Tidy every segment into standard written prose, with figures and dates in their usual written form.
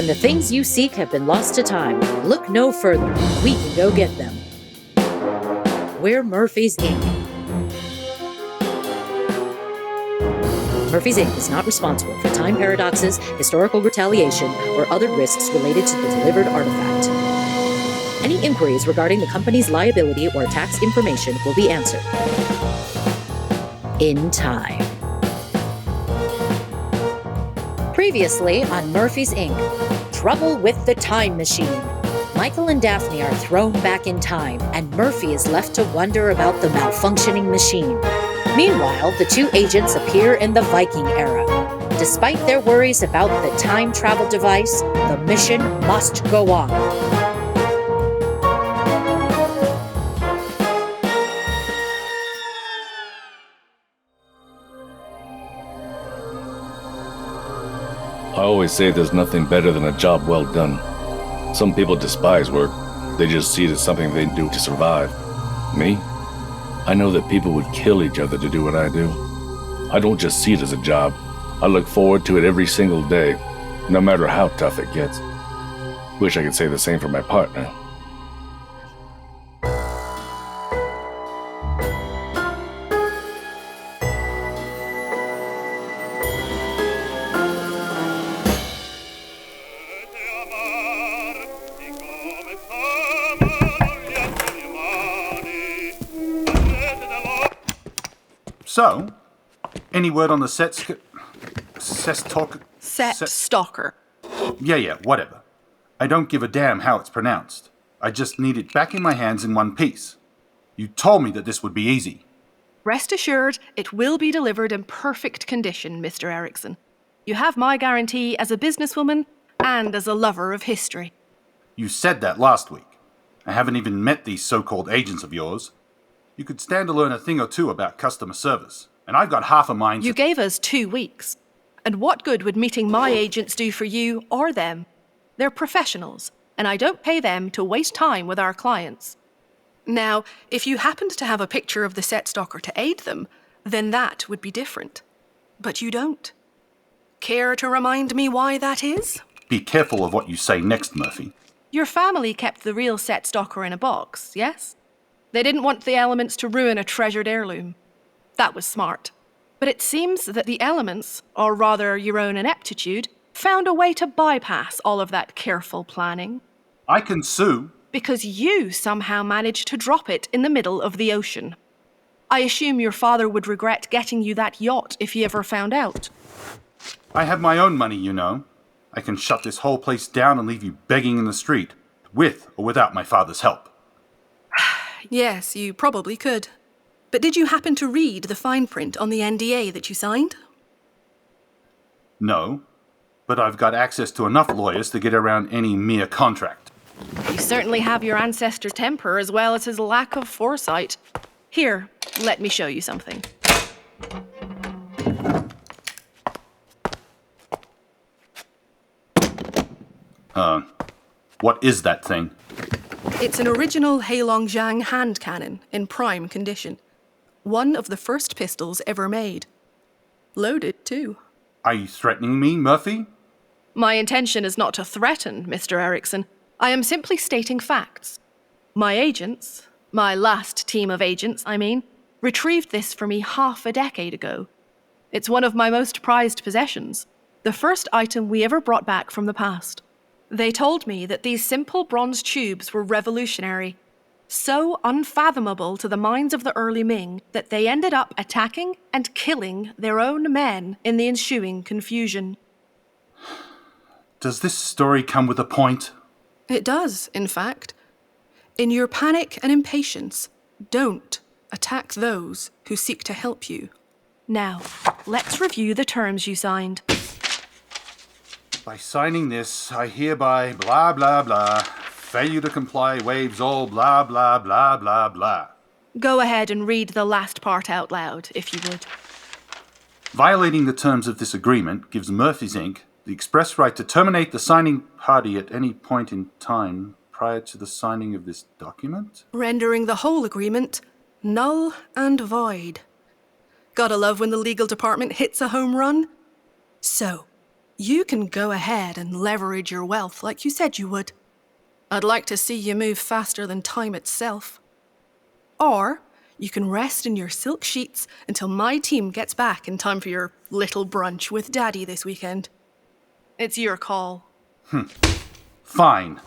When the things you seek have been lost to time, look no further. We can go get them. We're Murphy's Inc. Murphy's Inc. is not responsible for time paradoxes, historical retaliation, or other risks related to the delivered artifact. Any inquiries regarding the company's liability or tax information will be answered in time. Previously on Murphy's Inc., trouble with the time machine. Michael and Daphne are thrown back in time, and Murphy is left to wonder about the malfunctioning machine. Meanwhile, the two agents appear in the Viking era. Despite their worries about the time travel device, the mission must go on. I always say there's nothing better than a job well done. Some people despise work. They just see it as something they do to survive. Me? I know that people would kill each other to do what I do. I don't just see it as a job. I look forward to it every single day, no matter how tough it gets. Wish I could say the same for my partner. So, any word on the set stalker? Yeah, whatever. I don't give a damn how it's pronounced. I just need it back in my hands in one piece. You told me that this would be easy. Rest assured, it will be delivered in perfect condition, Mr. Erickson. You have my guarantee as a businesswoman and as a lover of history. You said that last week. I haven't even met these so-called agents of yours. You could stand to learn a thing or two about customer service, and I've got half a mind to... You gave us 2 weeks. And what good would meeting my agents do for you or them? They're professionals, and I don't pay them to waste time with our clients. Now, if you happened to have a picture of the set stalker to aid them, then that would be different. But you don't. Care to remind me why that is? Be careful of what you say next, Murphy. Your family kept the real set stalker in a box, yes? They didn't want the elements to ruin a treasured heirloom. That was smart. But it seems that the elements, or rather your own ineptitude, found a way to bypass all of that careful planning. I can sue. Because you somehow managed to drop it in the middle of the ocean. I assume your father would regret getting you that yacht if he ever found out. I have my own money, you know. I can shut this whole place down and leave you begging in the street, with or without my father's help. Yes, you probably could. But did you happen to read the fine print on the NDA that you signed? No, but I've got access to enough lawyers to get around any mere contract. You certainly have your ancestor's temper as well as his lack of foresight. Here, let me show you something. What is that thing? It's an original Heilongjiang hand cannon in prime condition. One of the first pistols ever made. Loaded, too. Are you threatening me, Murphy? My intention is not to threaten, Mr. Erickson. I am simply stating facts. My agents, my last team of agents, retrieved this for me half a decade ago. It's one of my most prized possessions, the first item we ever brought back from the past. They told me that these simple bronze tubes were revolutionary, so unfathomable to the minds of the early Ming that they ended up attacking and killing their own men in the ensuing confusion. Does this story come with a point? It does, in fact. In your panic and impatience, don't attack those who seek to help you. Now, let's review the terms you signed. By signing this, I hereby blah blah blah. Failure to comply waives all blah blah blah blah blah. Go ahead and read the last part out loud, if you would. Violating the terms of this agreement gives Murphy's Inc. the express right to terminate the signing party at any point in time prior to the signing of this document? Rendering the whole agreement null and void. Gotta love when the legal department hits a home run. So, You can go ahead and leverage your wealth like you said you would. I'd like to see you move faster than time itself. Or you can rest in your silk sheets until my team gets back in time for your little brunch with Daddy this weekend. It's your call. Fine.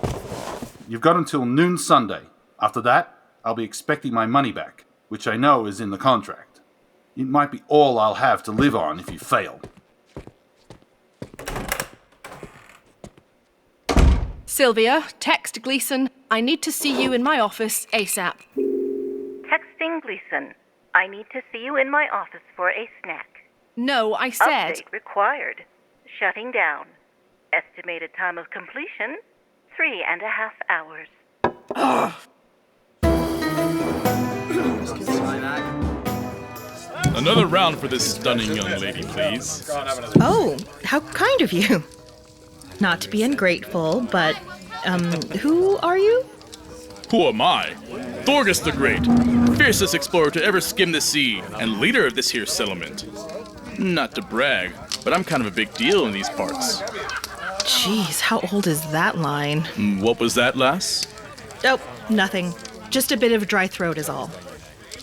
You've got until noon Sunday. After that, I'll be expecting my money back, which I know is in the contract. It might be all I'll have to live on if you fail. Sylvia, text Gleason. I need to see you in my office ASAP. Texting Gleason. I need to see you in my office for a snack. No, I said... Update required. Shutting down. Estimated time of completion, 3.5 hours. Another round for this stunning young lady, please. Oh, how kind of you. Not to be ungrateful, but, who are you? Who am I? Thorgus the Great, fiercest explorer to ever skim the sea, and leader of this here settlement. Not to brag, but I'm kind of a big deal in these parts. Jeez, how old is that line? What was that, lass? Oh, nothing. Just a bit of dry throat is all.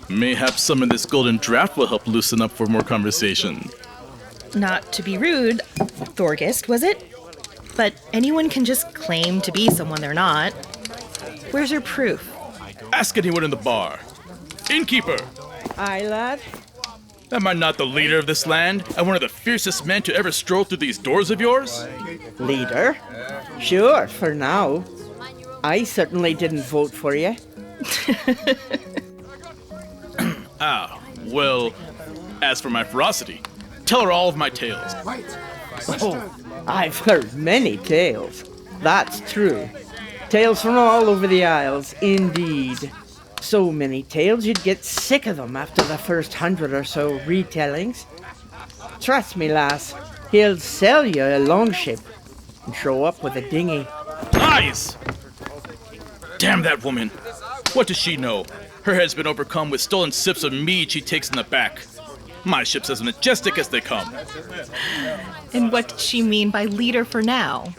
Mayhap some of this golden draft will help loosen up for more conversation. Not to be rude, Thorgist, was it? But anyone can just claim to be someone they're not. Where's your proof? Ask anyone in the bar. Innkeeper! Aye, lad? Am I not the leader of this land, and one of the fiercest men to ever stroll through these doors of yours? Leader? Sure, for now. I certainly didn't vote for you. Well, as for my ferocity, tell her all of my tales. Oh, I've heard many tales. That's true. Tales from all over the Isles, indeed. So many tales you'd get sick of them after the first 100 or so retellings. Trust me, lass, he'll sell you a longship and show up with a dinghy. Lies! Damn that woman. What does she know? Her head's been overcome with stolen sips of mead she takes in the back. My ship's as majestic as they come. And what did she mean by leader for now?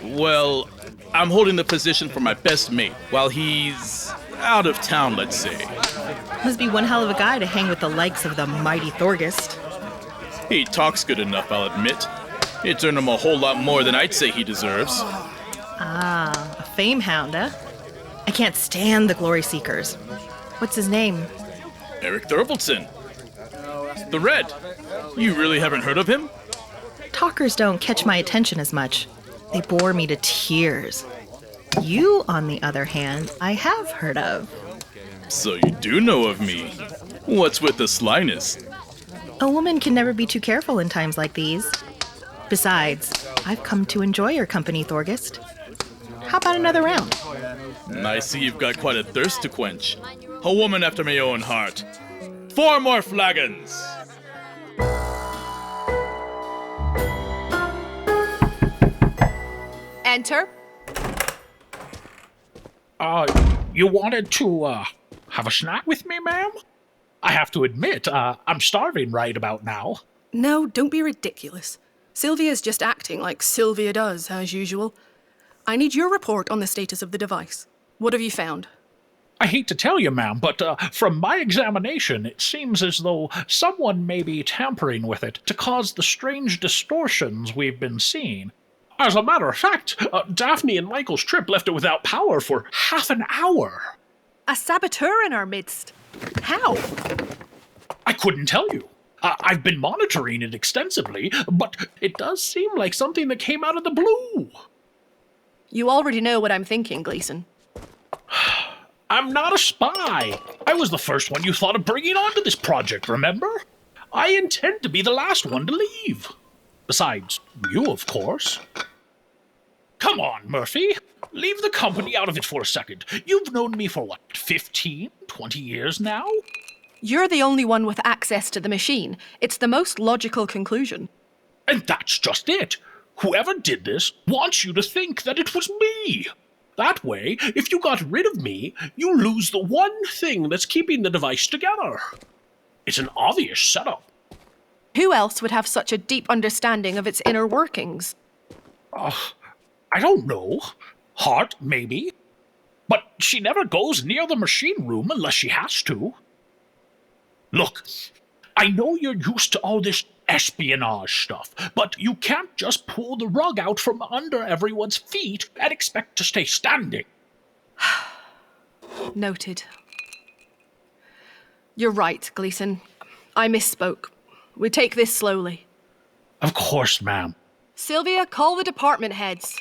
Well, I'm holding the position for my best mate while he's out of town, let's say. Must be one hell of a guy to hang with the likes of the mighty Thorgist. He talks good enough, I'll admit. It's earned him a whole lot more than I'd say he deserves. Ah, a fame hound, eh? I can't stand the glory seekers. What's his name? Eric Thorvaldson. The Red. You really haven't heard of him? Talkers don't catch my attention as much. They bore me to tears. You, on the other hand, I have heard of. So you do know of me. What's with the slyness? A woman can never be too careful in times like these. Besides, I've come to enjoy your company, Thorgist. How about another round? I see you've got quite a thirst to quench. A woman after my own heart. 4 more flagons! Enter. You wanted to, have a snack with me, ma'am? I have to admit, I'm starving right about now. No, don't be ridiculous. Sylvia's just acting like Sylvia does, as usual. I need your report on the status of the device. What have you found? I hate to tell you, ma'am, but from my examination, it seems as though someone may be tampering with it to cause the strange distortions we've been seeing. As a matter of fact, Daphne and Michael's trip left it without power for half an hour. A saboteur in our midst. How? I couldn't tell you. I've been monitoring it extensively, but it does seem like something that came out of the blue. You already know what I'm thinking, Gleason. I'm not a spy. I was the first one you thought of bringing onto this project, remember? I intend to be the last one to leave. Besides, you, of course. Come on, Murphy. Leave the company out of it for a second. You've known me for, 15, 20 years now? You're the only one with access to the machine. It's the most logical conclusion. And that's just it. Whoever did this wants you to think that it was me. That way, if you got rid of me, you lose the one thing that's keeping the device together. It's an obvious setup. Who else would have such a deep understanding of its inner workings? I don't know. Hart, maybe. But she never goes near the machine room unless she has to. Look, I know you're used to all this espionage stuff, but you can't just pull the rug out from under everyone's feet and expect to stay standing. Noted. You're right, Gleason. I misspoke. We take this slowly. Of course, ma'am. Sylvia, call the department heads.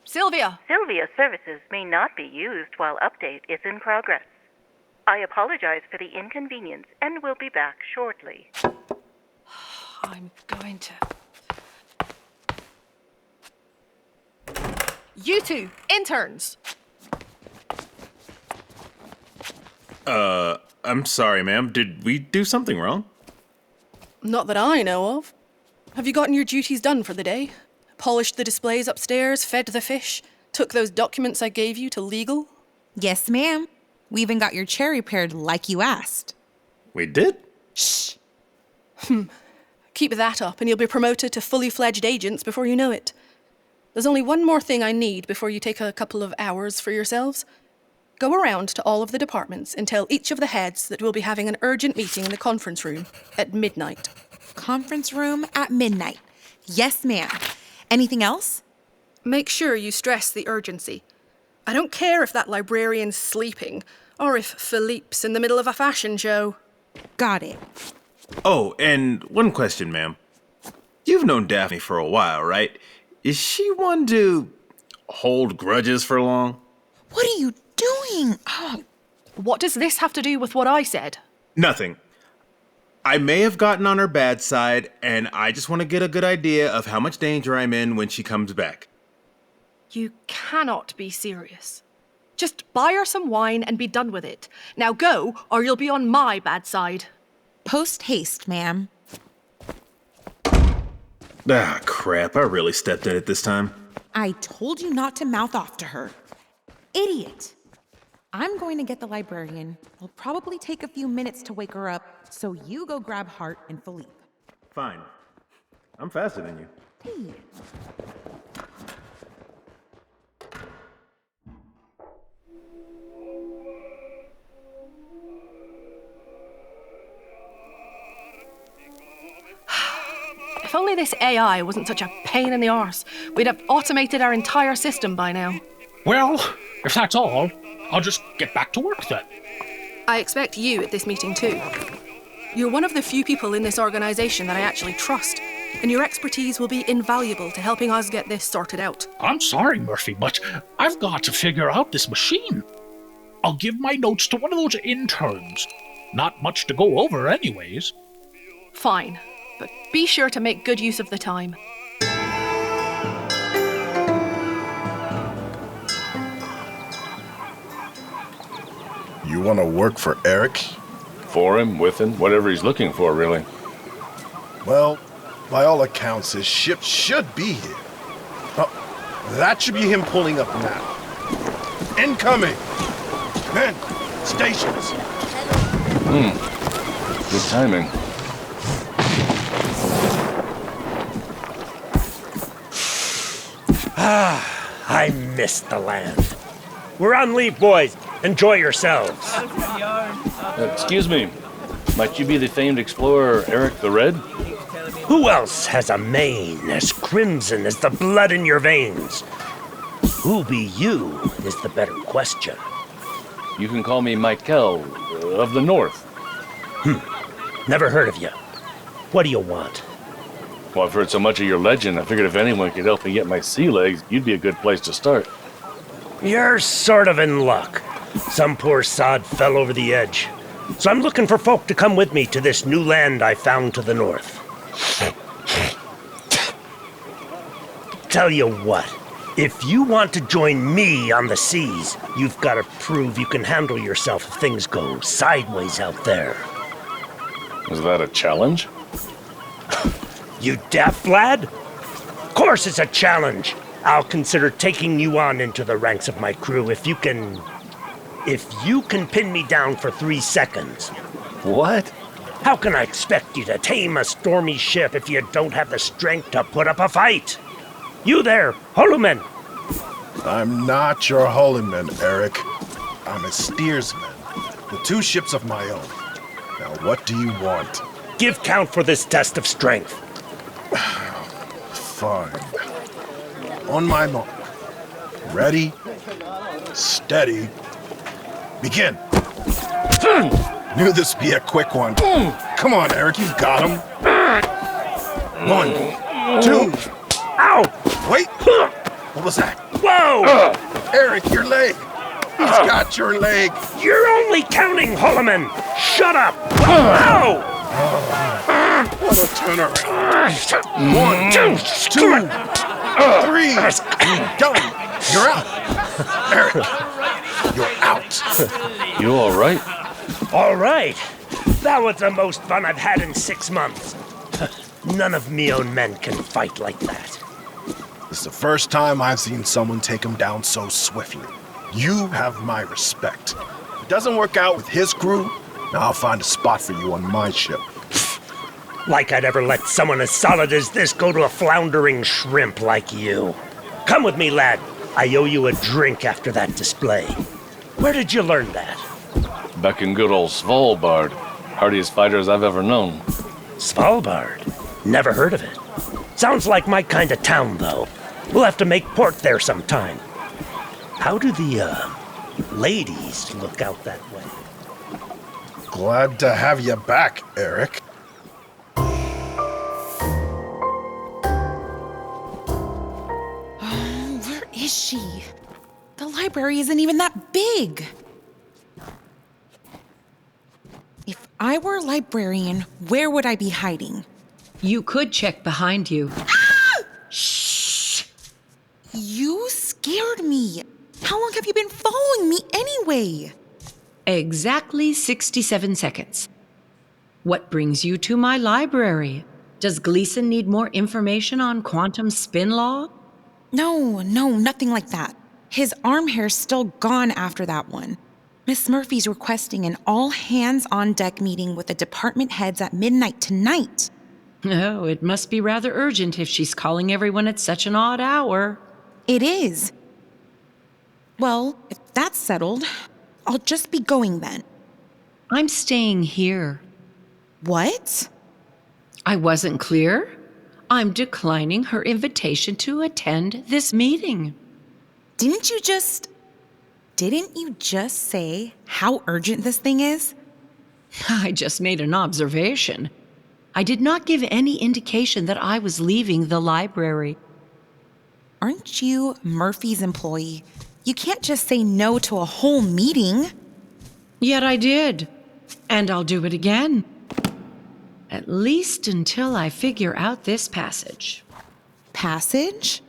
Sylvia! Sylvia services may not be used while update is in progress. I apologize for the inconvenience and will be back shortly. I'm going to... You two, interns! I'm sorry, ma'am. Did we do something wrong? Not that I know of. Have you gotten your duties done for the day? Polished the displays upstairs, fed the fish, took those documents I gave you to legal? Yes, ma'am. We even got your chair repaired like you asked. We did? Shh. Keep that up and you'll be promoted to fully fledged agents before you know it. There's only one more thing I need before you take a couple of hours for yourselves. Go around to all of the departments and tell each of the heads that we'll be having an urgent meeting in the conference room at midnight. Conference room at midnight. Yes, ma'am. Anything else? Make sure you stress the urgency. I don't care if that librarian's sleeping, or if Philippe's in the middle of a fashion show. Got it. Oh, and one question, ma'am. You've known Daphne for a while, right? Is she one to hold grudges for long? What are you doing? Oh. What does this have to do with what I said? Nothing. I may have gotten on her bad side, and I just want to get a good idea of how much danger I'm in when she comes back. You cannot be serious. Just buy her some wine and be done with it. Now go, or you'll be on my bad side. Post haste, ma'am. Ah, crap. I really stepped in it this time. I told you not to mouth off to her. Idiot. I'm going to get the librarian. It'll probably take a few minutes to wake her up, so you go grab Hart and Philippe. Fine. I'm faster than you. Hey. If only this AI wasn't such a pain in the arse, we'd have automated our entire system by now. Well, if that's all, I'll just get back to work then. I expect you at this meeting too. You're one of the few people in this organization that I actually trust, and your expertise will be invaluable to helping us get this sorted out. I'm sorry, Murphy, but I've got to figure out this machine. I'll give my notes to one of those interns. Not much to go over anyways. Fine, but be sure to make good use of the time. You want to work for Eric? For him, with him, whatever he's looking for, really. Well, by all accounts, his ship should be here. Oh, that should be him pulling up now. Incoming! Men, stations! Good timing. I missed the land. We're on leave, boys. Enjoy yourselves. Excuse me. Might you be the famed explorer Eric the Red? Who else has a mane as crimson as the blood in your veins? Who be you is the better question. You can call me Michael of the North. Never heard of you. What do you want? Well, I've heard so much of your legend, I figured if anyone could help me get my sea legs, you'd be a good place to start. You're sort of in luck. Some poor sod fell over the edge. So I'm looking for folk to come with me to this new land I found to the north. Tell you what, if you want to join me on the seas, you've got to prove you can handle yourself if things go sideways out there. Is that a challenge? You deaf, lad? Of course it's a challenge. I'll consider taking you on into the ranks of my crew if you can pin me down for 3 seconds. What? How can I expect you to tame a stormy ship if you don't have the strength to put up a fight? You there, Holuman! I'm not your Holuman, Eric. I'm a steersman, with 2 ships of my own. Now, what do you want? Give count for this test of strength. Fine. On my mark. Ready, steady, begin. Knew this would be a quick one. Come on, Eric, you've got him. 1, 2. Ow! Wait! What was that? Whoa! Eric, your leg! He's got your leg! You're only counting, Holuman! Shut up! Ow! What a turnaround! 1, 2, 3. Done! You're out! Eric, you're out! You all right? All right. That was the most fun I've had in 6 months. None of me own men can fight like that. This is the first time I've seen someone take him down so swiftly. You have my respect. If it doesn't work out with his crew, I'll find a spot for you on my ship. Like I'd ever let someone as solid as this go to a floundering shrimp like you. Come with me, lad. I owe you a drink after that display. Where did you learn that? Back in good old Svalbard. Hardiest fighters I've ever known. Svalbard? Never heard of it. Sounds like my kind of town, though. We'll have to make port there sometime. How do the, ladies look out that way? Glad to have you back, Eric. Where is she? The library isn't even that big. If I were a librarian, where would I be hiding? You could check behind you. Shh! You scared me. How long have you been following me anyway? Exactly 67 seconds. What brings you to my library? Does Gleason need more information on quantum spin law? No, nothing like that. His arm hair's still gone after that one. Miss Murphy's requesting an all-hands-on-deck meeting with the department heads at midnight tonight. Oh, it must be rather urgent if she's calling everyone at such an odd hour. It is. Well, if that's settled, I'll just be going then. I'm staying here. What? I wasn't clear? I'm declining her invitation to attend this meeting. Didn't you just say how urgent this thing is? I just made an observation. I did not give any indication that I was leaving the library. Aren't you Murphy's employee? You can't just say no to a whole meeting. Yet I did. And I'll do it again. At least until I figure out this passage. Passage?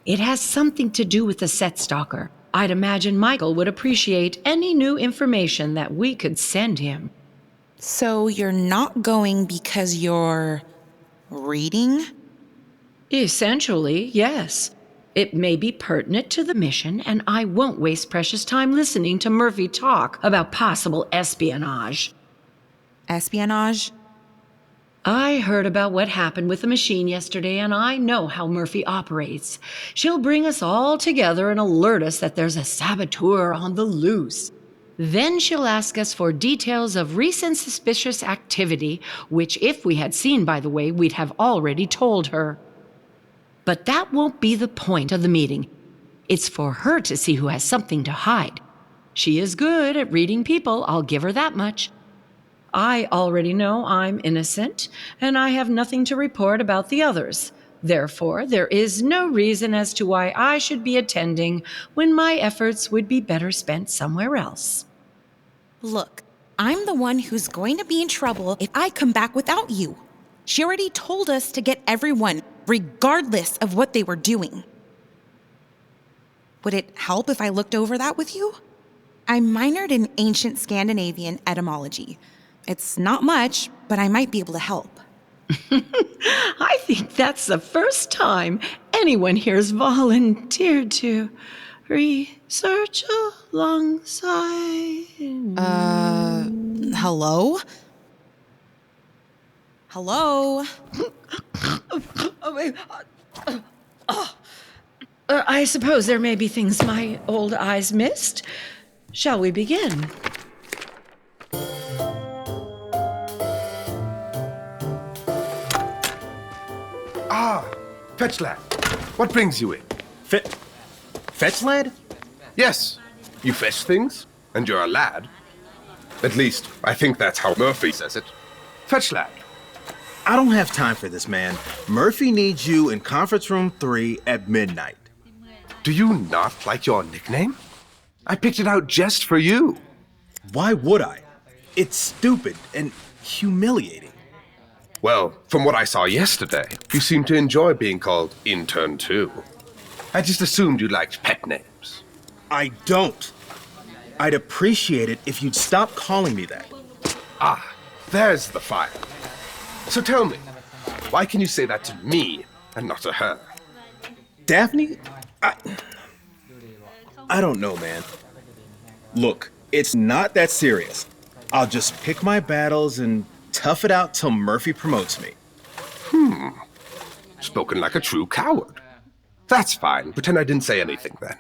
It has something to do with the set stalker. I'd imagine Michael would appreciate any new information that we could send him. So you're not going because you're reading? Essentially, yes. It may be pertinent to the mission, and I won't waste precious time listening to Murphy talk about possible espionage. Espionage? I heard about what happened with the machine yesterday, and I know how Murphy operates. She'll bring us all together and alert us that there's a saboteur on the loose. Then she'll ask us for details of recent suspicious activity, which if we had seen, by the way, we'd have already told her. But that won't be the point of the meeting. It's for her to see who has something to hide. She is good at reading people, I'll give her that much. I already know I'm innocent, and I have nothing to report about the others. Therefore, there is no reason as to why I should be attending when my efforts would be better spent somewhere else. Look, I'm the one who's going to be in trouble if I come back without you. She already told us to get everyone, regardless of what they were doing. Would it help if I looked over that with you? I minored in ancient Scandinavian etymology. It's not much, but I might be able to help. I think that's the first time anyone here's volunteered to research alongside. Hello? Hello? I suppose there may be things my old eyes missed. Shall we begin? Ah, fetch lad. What brings you in? Fetch lad? Yes, you fetch things, and you're a lad. At least, I think that's how Murphy says it. Fetch lad. I don't have time for this, man. Murphy needs you in conference room 3 at midnight. Do you not like your nickname? I picked it out just for you. Why would I? It's stupid and humiliating. Well, from what I saw yesterday, you seem to enjoy being called Intern 2. I just assumed you liked pet names. I don't. I'd appreciate it if you'd stop calling me that. Ah, there's the fire. So tell me, why can you say that to me and not to her? Daphne? I don't know, man. Look, it's not that serious. I'll just pick my battles and tough it out till Murphy promotes me. Spoken like a true coward. That's fine. Pretend I didn't say anything then.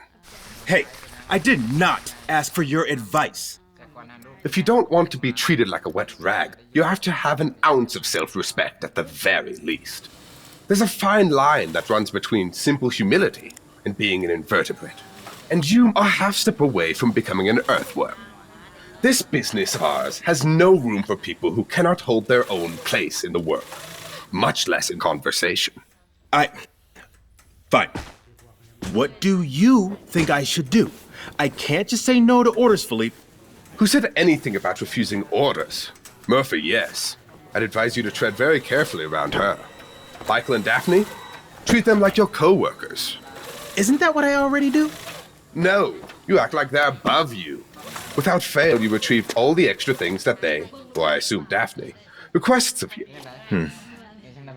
Hey, I did not ask for your advice. If you don't want to be treated like a wet rag, you have to have an ounce of self-respect at the very least. There's a fine line that runs between simple humility and being an invertebrate. And you are half step away from becoming an earthworm. This business of ours has no room for people who cannot hold their own place in the world, much less in conversation. Fine. What do you think I should do? I can't just say no to orders, Philippe. Who said anything about refusing orders? Murphy, yes. I'd advise you to tread very carefully around her. Michael and Daphne, treat them like your co-workers. Isn't that what I already do? No, you act like they're above you. Without fail, you retrieve all the extra things that they, or I assume Daphne, requests of you.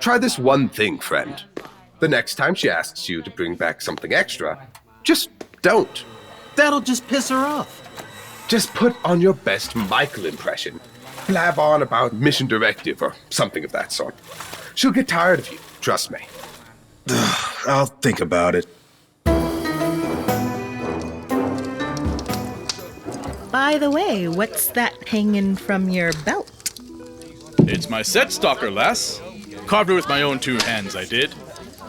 Try this one thing, friend. The next time she asks you to bring back something extra, just don't. That'll just piss her off. Just put on your best Michael impression. Blab on about mission directive or something of that sort. She'll get tired of you, trust me. I'll think about it. By the way, what's that hanging from your belt? It's my set stalker, lass. Carved it with my own 2 hands, I did.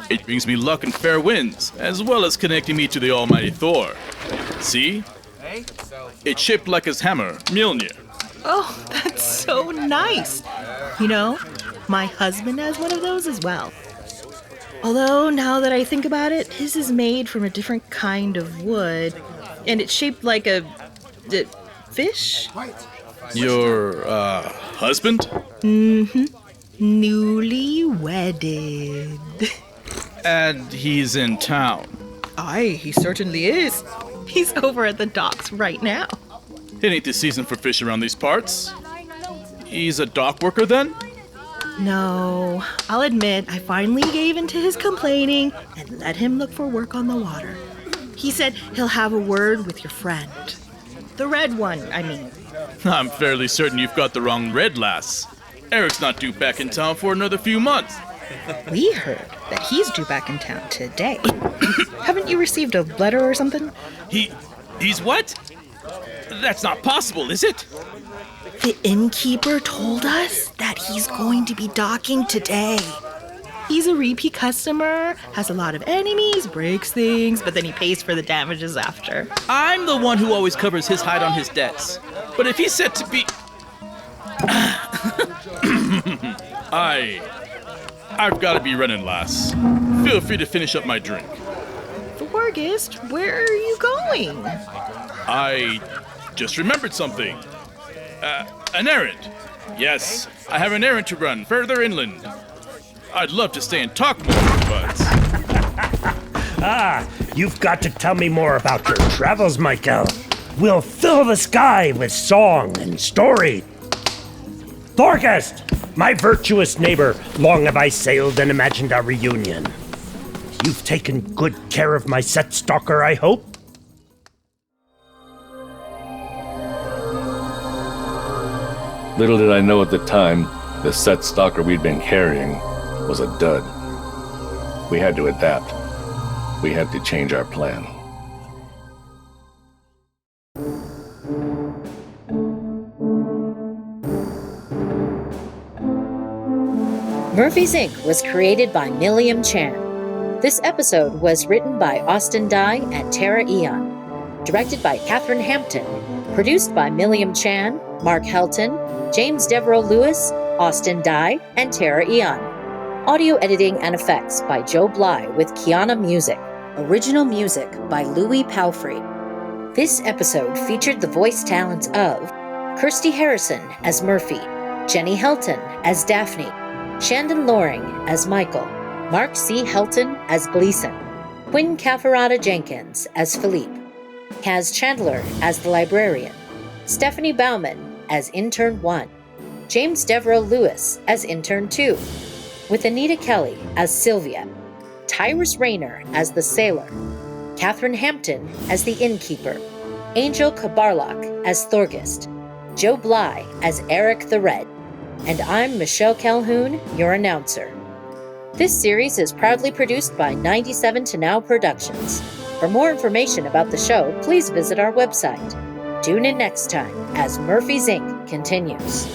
It brings me luck and fair winds, as well as connecting me to the almighty Thor. See? It's shaped like his hammer, Mjolnir. Oh, that's so nice. You know, my husband has one of those as well. Although, now that I think about it, his is made from a different kind of wood, and it's shaped like a fish? Your, husband? Mm-hmm. Newly wedded. And he's in town. Aye, he certainly is. He's over at the docks right now. It ain't the season for fish around these parts. He's a dock worker then? No, I'll admit I finally gave in to his complaining and let him look for work on the water. He said he'll have a word with your friend. The red one, I mean. I'm fairly certain you've got the wrong red, lass. Eric's not due back in town for another few months. We heard that he's due back in town today. Haven't you received a letter or something? He's what? That's not possible, is it? The innkeeper told us that he's going to be docking today. He's a repeat customer, has a lot of enemies, breaks things, but then he pays for the damages after. I'm the one who always covers his hide on his debts. But if he's said to be... I've got to be running, lass. Feel free to finish up my drink. August, where are you going? I just remembered something. An errand. Yes, I have an errand to run further inland. I'd love to stay and talk more, but... You've got to tell me more about your travels, Michael. We'll fill the sky with song and story. Thorgest, my virtuous neighbor, long have I sailed and imagined our reunion. You've taken good care of my set stalker, I hope? Little did I know at the time, The set stalker we'd been carrying was a dud. We had to adapt. We had to change our plan. Murphy's Inc. was created by Milliam Chan. This episode was written by Austin Dye and Tara Eon. Directed by Catherine Hampton. Produced by Milliam Chan, Mark Helton, James Devereaux Lewis, Austin Dye, and Tara Eon. Audio editing and effects by Joe Bly with Kiana Music. Original music by Louis Palfrey. This episode featured the voice talents of Kirsty Harrison as Murphy, Jenny Helton as Daphne, Shandon Loring as Michael, Mark C. Helton as Gleason, Quinn Cafferata Jenkins as Philippe, Kaz Chandler as the librarian, Stephanie Bauman as Intern 1, James Devereaux Lewis as Intern 2, with Anita Kelly as Sylvia, Tyrus Rayner as the sailor, Catherine Hampton as the innkeeper, Angel Kabarlak as Thorgist, Joe Bly as Eric the Red, and I'm Michelle Calhoun, your announcer. This series is proudly produced by 97 to Now Productions. For more information about the show, please visit our website. Tune in next time as Murphy's Inc. continues.